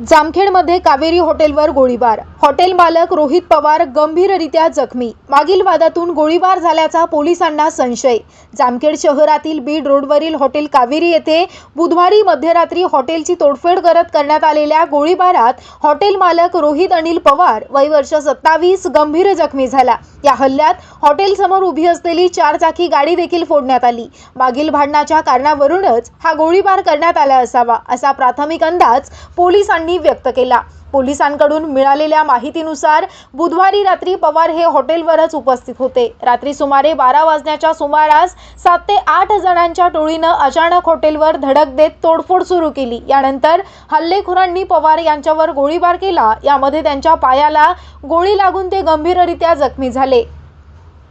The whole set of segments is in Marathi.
जामखेडमध्ये कावेरी हॉटेलवर गोळीबार, हॉटेल मालक रोहित पवार गंभीररित्या जखमी। मागील वादातून गोळीबार झाल्याचा पोलिसांना संशय। जामखेड शहरातील बीड रोडवरील हॉटेल कावेरी येथे बुधवारी मध्यरात्री हॉटेलची तोडफोड करण्यात आलेल्या गोळीबारात हॉटेल मालक रोहित अनिल पवार वय वर्ष 27 गंभीर जखमी झाला। या हल्ल्यात हॉटेल समोर उभी असलेली 4 चाकी गाडी देखील फोडण्यात आली। मागील भांडणाच्या कारणावरूनच हा गोळीबार करण्यात आला असावा असा प्राथमिक अंदाज पोलिसांनी व्यक्त केला। पोलिसांकडून मिळालेल्या माहितीनुसार बुधवारी रात्री पवार हे हॉटेलवरच उपस्थित होते। रात्री सुमारे 12 वाजण्याच्या सुमारास 7 ते 8 जणांच्या टोळीनं अचानक हॉटेलवर धडक देत तोडफोड सुरू केली। यानंतर हल्लेखोरांनी पवार यांच्यावर गोळीबार केला। यामध्ये त्यांच्या पायाला गोळी लागून ते गंभीररित्या जखमी झाले।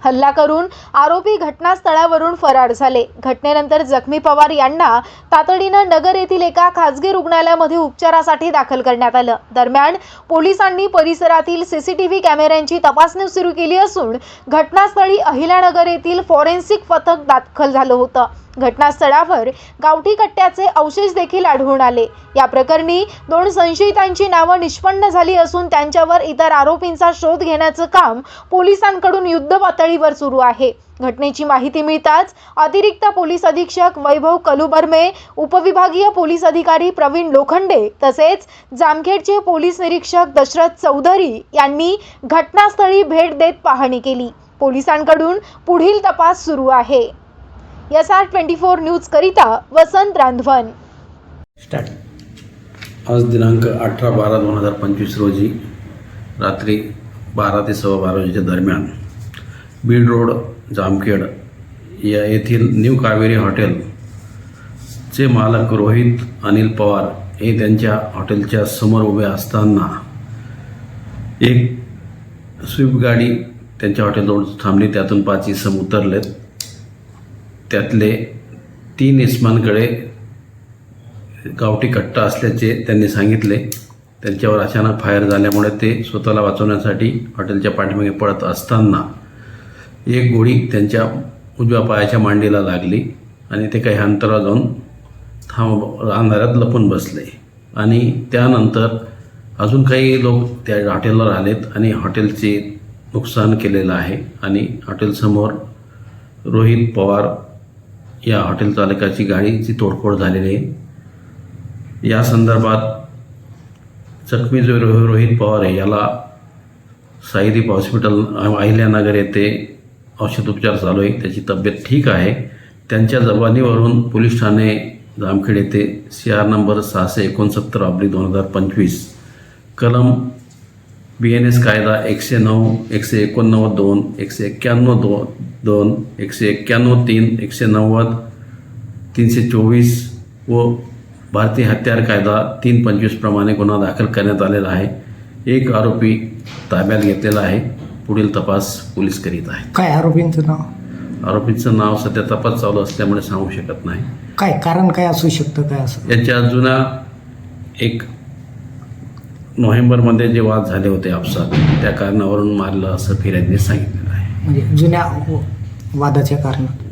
हल्ला करून आरोपी घटनास्थळावरून फरार झाले। घटनेनंतर जखमी पवार यांना तातडीनं नगर येथील एका खासगी रुग्णालयामध्ये उपचारासाठी दाखल करण्यात आलं। दरम्यान पोलिसांनी परिसरातील सीसीटीव्ही कॅमेऱ्यांची तपासणी सुरू केली असून घटनास्थळी अहिल्यानगर येथील फॉरेन्सिक पथक दाखल झालं होतं। घटनास्थळावर गावठी कट्ट्याचे अवशेष देखील आढळून आले। या प्रकरणी 2 संशयितांची नावं निष्पन्न झाली असून त्यांच्यावर इतर आरोपींचा शोध घेण्याचं काम पोलिसांकडून युद्धपातळीवर सुरू आहे। घटनेची माहिती मिळताच अतिरिक्त पोलीस अधीक्षक वैभव कलुबर्मे, उपविभागीय पोलीस अधिकारी प्रवीण लोखंडे तसेच जामखेडचे पोलीस निरीक्षक दशरथ चौधरी यांनी घटनास्थळी भेट देत पाहणी केली। पोलिसांकडून पुढील तपास सुरू आहे। SR24 न्यूज करिता वसंत रांधवन। आज दिनांक 18/12/2025 रोजी रात्री 12 ते 12:15 वाजेच्या दरम्यान बीड रोड जामखेड या येथील न्यू कावेरी हॉटेलचे मालक रोहित अनिल पवार हे त्यांच्या हॉटेलच्या समोर उभे असताना एक स्विफ्ट गाडी त्यांच्या हॉटेलजवळ थांबली। त्यातून 5 इसम उतरलेत। त्यातले 3 इसमांकडे गावठी कट्टा असल्याचे त्यांनी सांगितले। त्यांच्यावर अचानक फायर झाल्यामुळे ते स्वतःला वाचवण्यासाठी हॉटेलच्या पाठीमागे पळत असताना एक गोळी त्यांच्या उजव्या पायाच्या मांडीला लागली आणि ते काही अंतरावर जाऊन अंधारात लपून बसले। आणि त्यानंतर अजून काही लोक त्या हॉटेलवर आलेत आणि हॉटेलचे नुकसान केलेलं आहे। आणि हॉटेलसमोर रोहित पवार या हॉटेल चालकाची गाडीची तोडफोड झालेली आहे। या संदर्भात जखमी जो रोहित पवार आहे याला साईदीप हॉस्पिटल अहिल्यानगर येथे औषधोपचार चालू आहे। त्याची तब्येत ठीक आहे। त्यांच्या जबानीवरून पोलीस ठाणे जामखेड येथे CR नंबर 669/2025 कलम BNS कायदा 109, 189(2), 191(2), 191(3), 190, 324 व भारतीय हत्यार कायदा 325 प्रमाणे गुन्हा दाखल करण्यात आलेला आहे। एक आरोपी ताब्यात घेतलेला आहे। पुढील तपास पोलीस करीत आहे। काय आरोपींचं नाव? आरोपींचं नाव सध्या तपास चालू असल्यामुळे सांगू शकत नाही। काय कारण काय असू शकतं? काय असं याच्या जुना एक नोव्हेंबरमध्ये जे वाद झाले होते आपसात त्या कारणावरून मारलं असं फिर्यादीने सांगितलेलं आहे। म्हणजे जुन्या वादाच्या कारणात